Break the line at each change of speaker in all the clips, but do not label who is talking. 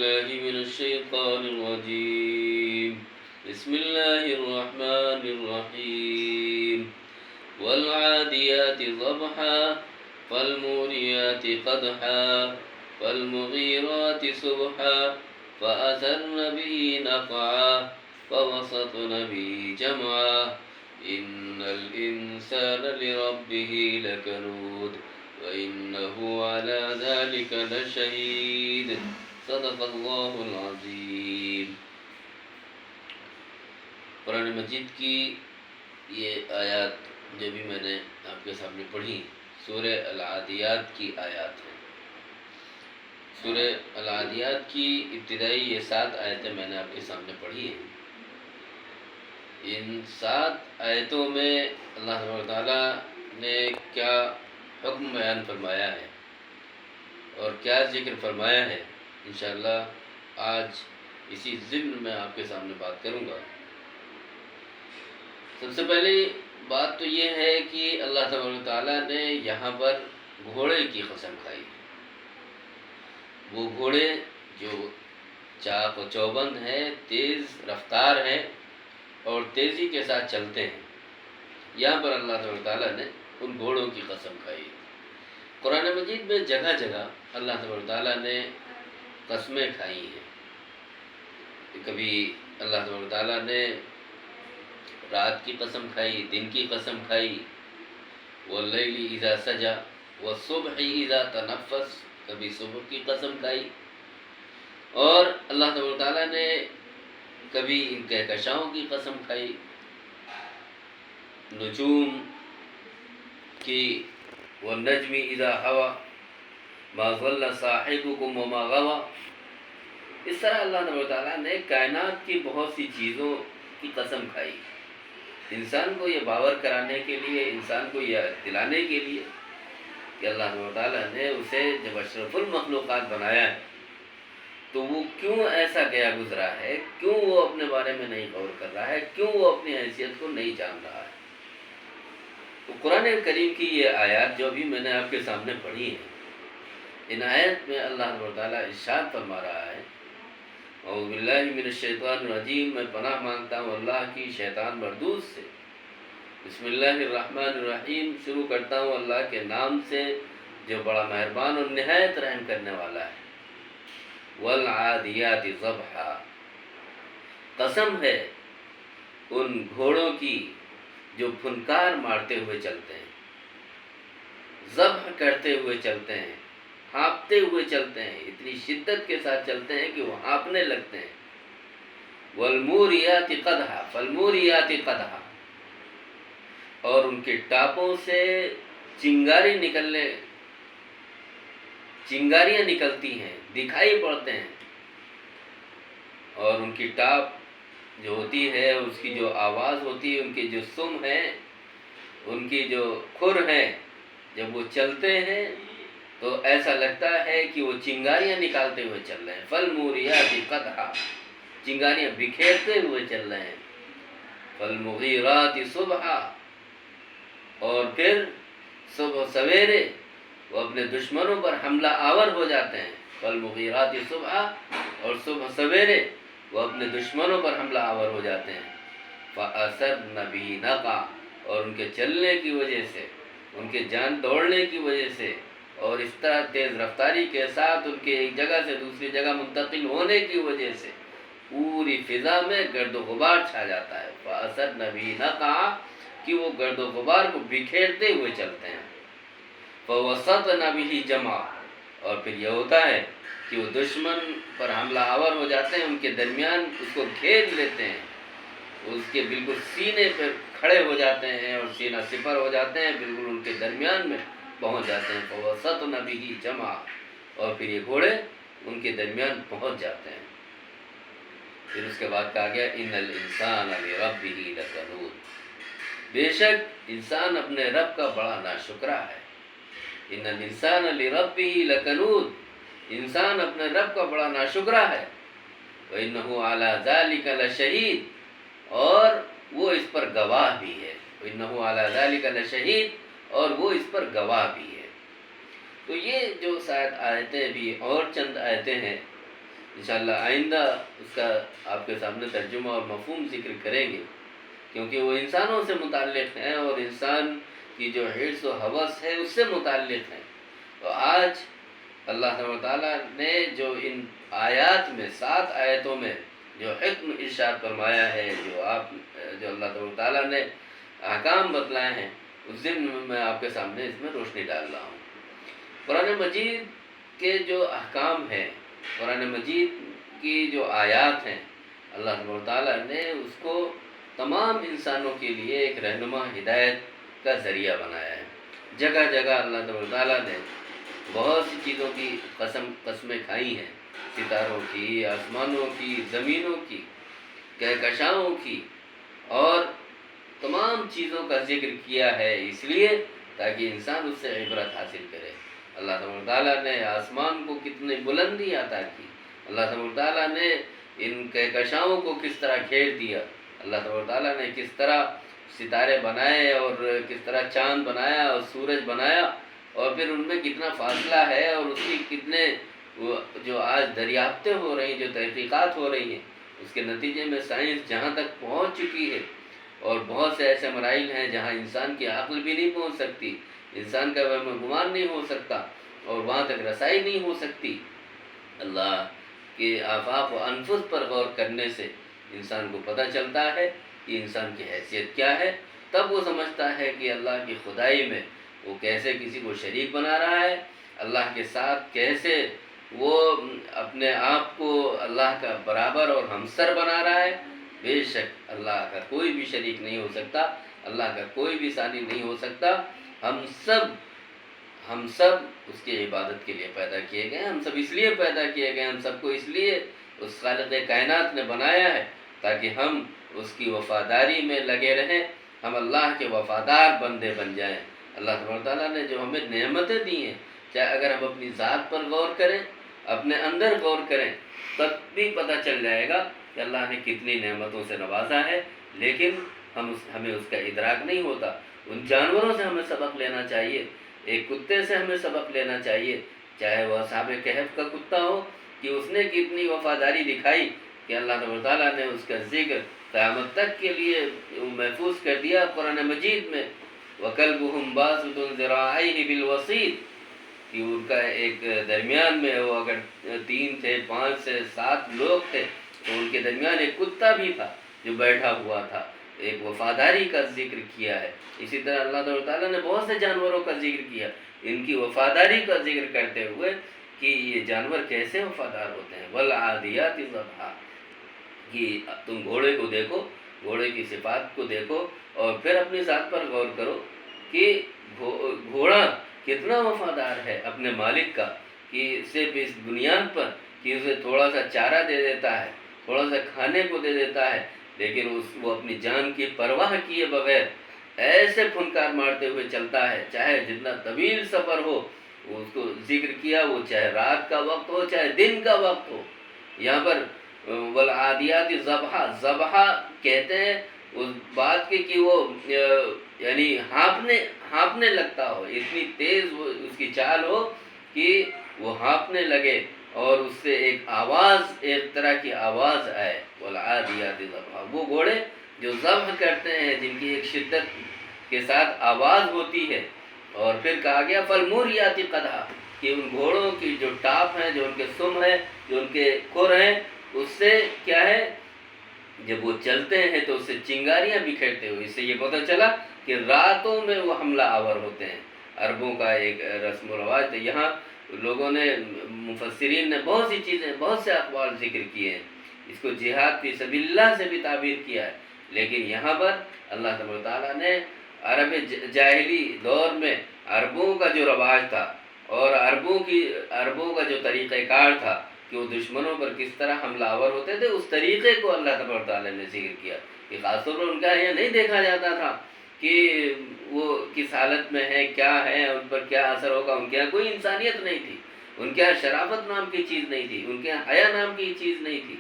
بالله من الشيطان الرجيم. بسم الله الرحمن الرحيم. والعاديات ضبحا فالموريات قدحا فالمغيرات صبحا فأثرن به نقعا فوسطن به جمعا إن الإنسان لربه لكنود وإنه على ذلك لشهيد. صدق اللہ العظیم. قرآن مجید کی یہ آیات جو بھی میں نے آپ کے سامنے پڑھی سورہ العادیات کی آیات ہیں. سورہ العادیات کی ابتدائی یہ 7 آیتیں میں نے آپ کے سامنے پڑھی ہیں. ان 7 آیتوں میں اللہ تعالیٰ نے کیا حکم بیان فرمایا ہے اور کیا ذکر فرمایا ہے، انشاءاللہ آج اسی ضمن میں آپ کے سامنے بات کروں گا. سب سے پہلی بات تو یہ ہے کہ اللہ تبارک تعالیٰ نے یہاں پر گھوڑے کی قسم کھائی ہے. وہ گھوڑے جو چاق و چوبند ہیں، تیز رفتار ہیں اور تیزی کے ساتھ چلتے ہیں، یہاں پر اللہ تبارک تعالیٰ نے ان گھوڑوں کی قسم کھائی ہے. قرآن مجید میں جگہ جگہ اللہ تبارک تعالیٰ نے قسمیں کھائی ہیں. کبھی اللہ تبارک تعالیٰ نے رات کی قسم کھائی، دن کی قسم کھائی، واللیل اذا سجا والصبح اذا تنفس، کبھی صبح کی قسم کھائی. اور اللہ تبارک تعالیٰ نے کبھی ان کہکشاؤں کی قسم کھائی، نجوم کی، والنجم اذا ہوا ما ضل صاحبکم وما غوا. اس طرح اللہ تبارک تعالیٰ نے کائنات کی بہت سی چیزوں کی قسم کھائی، انسان کو یہ باور کرانے کے لیے، انسان کو یہ دلانے کے لیے کہ اللہ تبارک تعالیٰ نے اسے جب اشرف المخلوقات بنایا ہے تو وہ کیوں ایسا گیا گزرا ہے، کیوں وہ اپنے بارے میں نہیں غور کر رہا ہے، کیوں وہ اپنی حیثیت کو نہیں جان رہا ہے. تو قرآن کریم کی یہ آیات جو بھی میں نے آپ کے سامنے پڑھی ہیں، ان آیت میں اللہ تعالیٰ ارشاد فرما رہا ہے، اعوذ باللہ من الشیطان الرجیم، میں پناہ مانگتا ہوں اللہ کی شیطان مردود سے. بسم اللہ الرحمن الرحیم، شروع کرتا ہوں اللہ کے نام سے جو بڑا مہربان اور نہایت رحم کرنے والا ہے. والعادیات ضبحا، قسم ہے ان گھوڑوں کی جو پھنکار مارتے ہوئے چلتے ہیں، ذبح کرتے ہوئے چلتے ہیں، ہانپتے ہوئے چلتے ہیں، اتنی شدت کے ساتھ چلتے ہیں کہ وہ ہانپنے لگتے ہیں. والموریات قدحا فالموریات قدحا، اور ان کے ٹاپوں سے چنگاریاں نکلتی ہیں، دکھائی پڑتے ہیں. اور ان کی ٹاپ جو ہوتی ہے، اس کی جو آواز ہوتی ہے، ان کے جو سم ہیں، ان کی جو کھر ہیں، جب وہ چلتے ہیں تو ایسا لگتا ہے کہ وہ چنگاریاں نکالتے ہوئے چل رہے ہیں. فالموریات قدحا، چنگاریاں بکھیرتے ہوئے چل رہے ہیں. فالمغیرات صبحا، اور پھر صبح سویرے وہ اپنے دشمنوں پر حملہ آور ہو جاتے ہیں. فالمغیرات صبحا، اور صبح سویرے وہ اپنے دشمنوں پر حملہ آور ہو جاتے ہیں. فأثرن به نقعا، اور ان کے چلنے کی وجہ سے، ان کے جان دوڑنے کی وجہ سے، اور اس طرح تیز رفتاری کے ساتھ ان کے ایک جگہ سے دوسری جگہ منتقل ہونے کی وجہ سے پوری فضا میں گرد و غبار چھا جاتا ہے. فأثرن به نقعا، کہ وہ گرد و غبار کو بکھیرتے ہوئے چلتے ہیں. فوسطن به جمعا، اور پھر یہ ہوتا ہے کہ وہ دشمن پر حملہ آور ہو جاتے ہیں، ان کے درمیان اس کو گھیر لیتے ہیں، اس کے بالکل سینے پر کھڑے ہو جاتے ہیں اور سینہ سپر ہو جاتے ہیں، بالکل ان کے درمیان میں پہنچ جاتے ہیں. فوسطن به جمعا، اور پھر یہ گھوڑے ان کے درمیان پہنچ جاتے ہیں. پھر اس کے بعد کہا گیا ان الانسان لربہ لکنود، بے شک انسان اپنے رب کا بڑا ناشکرا ہے. ان الانسان لربہ لکنود، انسان اپنے رب کا بڑا ناشکرا ہے. وَإِنَّهُ عَلَى ذَلِكَ لَشَهِيدٌ، اور وہ اس پر گواہ بھی ہے. وَإِنَّهُ عَلَى ذَلِكَ لَشَهِيدٌ، اور وہ اس پر گواہ بھی ہے. تو یہ جو شاید آیتیں بھی اور چند آیتیں ہیں انشاءاللہ آئندہ اس کا آپ کے سامنے ترجمہ اور مفہوم ذکر کریں گے، کیونکہ وہ انسانوں سے متعلق ہیں اور انسان کی جو حرص و ہوس ہے اس سے متعلق ہیں۔ تو آج اللہ سبحانہ تعالیٰ نے جو ان آیات میں 7 آیتوں میں جو حکم ارشاد فرمایا ہے، جو اللہ سبحانہ تعالیٰ نے احکام بتلائے ہیں، اس ضمن میں میں آپ کے سامنے اس میں روشنی ڈال رہا ہوں۔ قرآن مجید کے جو احکام ہیں، قرآن مجید کی جو آیات ہیں، اللہ سبحانہ تعالیٰ نے اس کو تمام انسانوں کے لیے ایک رہنما ہدایت کا ذریعہ بنایا ہے۔ جگہ جگہ اللہ سبحانہ تعالیٰ نے بہت سی چیزوں کی قسمیں کھائی ہیں، ستاروں کی، آسمانوں کی، زمینوں کی، کہکشاؤں کی، اور تمام چیزوں کا ذکر کیا ہے اس لیے تاکہ انسان اس سے عبرت حاصل کرے۔ اللہ سبحانہ تعالیٰ نے آسمان کو کتنی بلندی عطا کی، اللہ سبحانہ تعالیٰ نے ان کہکشاؤں کو کس طرح گھیر دیا، اللہ سبحانہ تعالیٰ نے کس طرح ستارے بنائے اور کس طرح چاند بنایا اور سورج بنایا، اور پھر ان میں کتنا فاصلہ ہے اور اس کی کتنے جو آج دریافتیں ہو رہی ہیں، جو تحقیقات ہو رہی ہیں، اس کے نتیجے میں سائنس جہاں تک پہنچ چکی ہے، اور بہت سے ایسے مراحل ہیں جہاں انسان کی عقل بھی نہیں پہنچ سکتی، انسان کا وہم گمان نہیں ہو سکتا، اور وہاں تک رسائی نہیں ہو سکتی۔ اللہ کے آفاق و انفس پر غور کرنے سے انسان کو پتہ چلتا ہے کہ انسان کی حیثیت کیا ہے، تب وہ سمجھتا ہے کہ اللہ کی خدائی میں وہ کیسے کسی کو شریک بنا رہا ہے، اللہ کے ساتھ کیسے وہ اپنے آپ کو اللہ کا برابر اور ہمسر بنا رہا ہے۔ بے شک اللہ کا کوئی بھی شریک نہیں ہو سکتا، اللہ کا کوئی بھی ثانی نہیں ہو سکتا۔ ہم سب اس کی عبادت کے لیے پیدا کیے گئے ہیں، ہم سب اس لیے پیدا کیے گئے ہیں، ہم سب کو اس لیے اس خالق کائنات نے بنایا ہے تاکہ ہم اس کی وفاداری میں لگے رہیں، ہم اللہ کے وفادار بندے بن جائیں۔ اللہ سبحانہ تعالیٰ نے جو ہمیں نعمتیں دی ہیں، چاہے اگر ہم اپنی ذات پر غور کریں، اپنے اندر غور کریں، تب بھی پتہ چل جائے گا کہ اللہ نے کتنی نعمتوں سے نوازا ہے، لیکن ہمیں اس کا ادراک نہیں ہوتا۔ ان جانوروں سے ہمیں سبق لینا چاہیے، ایک کتے سے ہمیں سبق لینا چاہیے، چاہے وہ اصحاب کہف کا کتا ہو کہ اس نے کتنی وفاداری دکھائی کہ اللہ تبارک تعالیٰ نے اس کا ذکر قیامت تک کے لیے محفوظ کر دیا قرآن مجید میں۔ وَكَلْبُهُمْ بَاسِطٌ ذِرَاعَيْهِ بِالْوَصِيدِ کہ ان کا ایک درمیان میں وہ اگر 3 تھے، 5 سے 7 لوگ تھے تو ان کے درمیان ایک کتا بھی تھا جو بیٹھا ہوا تھا۔ ایک وفاداری کا ذکر کیا ہے۔ اسی طرح اللہ تعالیٰ نے بہت سے جانوروں کا ذکر کیا، ان کی وفاداری کا ذکر کرتے ہوئے کہ یہ جانور کیسے وفادار ہوتے ہیں۔ وَالْعَادِيَاتِ ضَبْحًا کہ تم گھوڑے کو دیکھو، گھوڑے کی صفات کو دیکھو اور پھر اپنی ذات پر غور کرو کہ گھوڑا کتنا وفادار ہے اپنے مالک کا، کہ صرف اس بنیاد پر کہ اسے تھوڑا سا چارہ دے دیتا ہے، تھوڑا سا کھانے کو دے دیتا ہے، لیکن وہ اپنی جان کی پرواہ کیے بغیر ایسے پھنکار مارتے ہوئے چلتا ہے، چاہے جتنا طویل سفر ہو۔ وہ اس کو ذکر کیا، وہ چاہے رات کا وقت ہو چاہے دن کا وقت ہو۔ یہاں پر والعادیات ضبحا، ضبحا کہتے ہیں اس بات کی کہ وہ یعنی ہانپنے لگتا ہو، اتنی تیز وہ اس کی چال ہو کہ وہ ہانپنے لگے اور اس سے ایک آواز، ایک طرح کی آواز آئے۔ والعادیات ضبحا، وہ گھوڑے جو ذبح کرتے ہیں، جن کی ایک شدت کے ساتھ آواز ہوتی ہے۔ اور پھر کہا گیا فالموریات قدحا کہ ان گھوڑوں کی جو ٹاپ ہیں، جو ان کے سم ہیں، جو ان کے کھر ہیں، اس سے کیا ہے جب وہ چلتے ہیں تو اس سے چنگاریاں بکھیرتے ہوئے، اس سے یہ پتہ چلا کہ راتوں میں وہ حملہ آور ہوتے ہیں۔ عربوں کا ایک رسم و رواج تھا۔ یہاں لوگوں نے، مفسرین نے بہت سی چیزیں، بہت سے اقوال ذکر کیے ہیں، اس کو جہاد فی سبیل اللہ سے بھی تعبیر کیا ہے، لیکن یہاں پر اللہ تبارک تعالیٰ نے عرب جاہلی دور میں عربوں کا جو رواج تھا اور عربوں کا جو طریقہ کار تھا کہ وہ دشمنوں پر کس طرح حملہ آور ہوتے تھے، اس طریقے کو اللہ تبارک تعالیٰ نے ذکر کیا کہ خاص طور پر ان کا یہ نہیں دیکھا جاتا تھا کہ وہ کس حالت میں ہے، کیا ہے، ان پر کیا اثر ہوگا۔ ان کے یہاں کوئی انسانیت نہیں تھی، ان کے یہاں شرافت نام کی چیز نہیں تھی، ان کے یہاں حیا نام کی چیز نہیں تھی،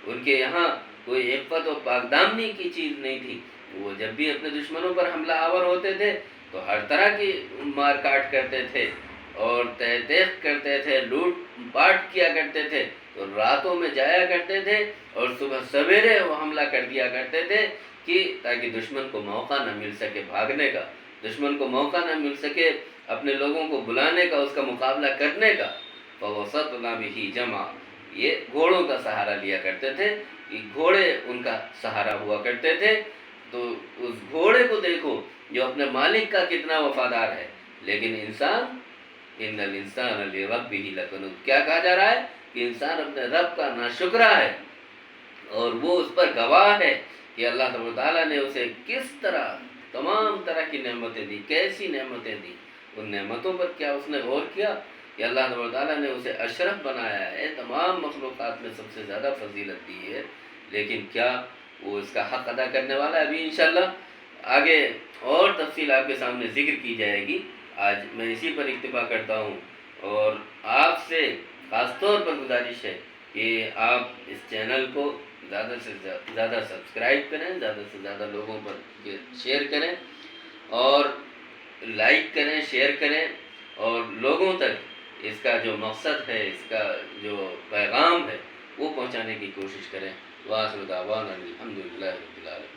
ان کے یہاں کوئی عفت و پاکدامنی کی چیز نہیں تھی۔ وہ جب بھی اپنے دشمنوں پر حملہ آور ہوتے تھے تو ہر طرح کی مار کاٹ کرتے تھے اور تحقیق کرتے تھے، لوٹ پاٹ کیا کرتے تھے، تو راتوں میں جایا کرتے تھے اور صبح سویرے وہ حملہ کر دیا کرتے تھے کہ تاکہ دشمن کو موقع نہ مل سکے بھاگنے کا، دشمن کو موقع نہ مل سکے اپنے لوگوں کو بلانے کا، اس کا مقابلہ کرنے کا۔ فَوَسَطْنَا بِهِ جَمْعًا، یہ گھوڑوں کا سہارا لیا کرتے تھے، یہ گھوڑے ان کا سہارا ہوا کرتے تھے۔ تو اس گھوڑے کو دیکھو جو اپنے مالک کا کتنا وفادار ہے، لیکن انسان ان الانسان لربہ لکنود، کیا کہا جا رہا ہے کہ انسان اپنے رب کا ناشکرا ہے، اور وہ اس پر گواہ ہے کہ اللہ تبارک و تعالیٰ نے اسے کس طرح تمام طرح کی نعمتیں دی، کیسی نعمتیں دی۔ ان نعمتوں پر کیا اس نے غور کیا کہ اللہ تبارک و تعالیٰ نے اسے اشرف بنایا ہے، تمام مخلوقات میں سب سے زیادہ فضیلت دی ہے، لیکن کیا وہ اس کا حق ادا کرنے والا ہے؟ ابھی انشاءاللہ آگے اور تفصیل آپ کے سامنے ذکر کی جائے گی۔ آج میں اسی پر اکتفا کرتا ہوں، اور آپ سے خاص طور پر گزارش ہے کہ آپ اس چینل کو زیادہ سے زیادہ سبسکرائب کریں، زیادہ سے زیادہ لوگوں پر شیئر کریں، اور لائک کریں، شیئر کریں، اور لوگوں تک اس کا جو مقصد ہے، اس کا جو پیغام ہے وہ پہنچانے کی کوشش کریں۔ وآخر دعوانا الحمدللہ رب العالمین۔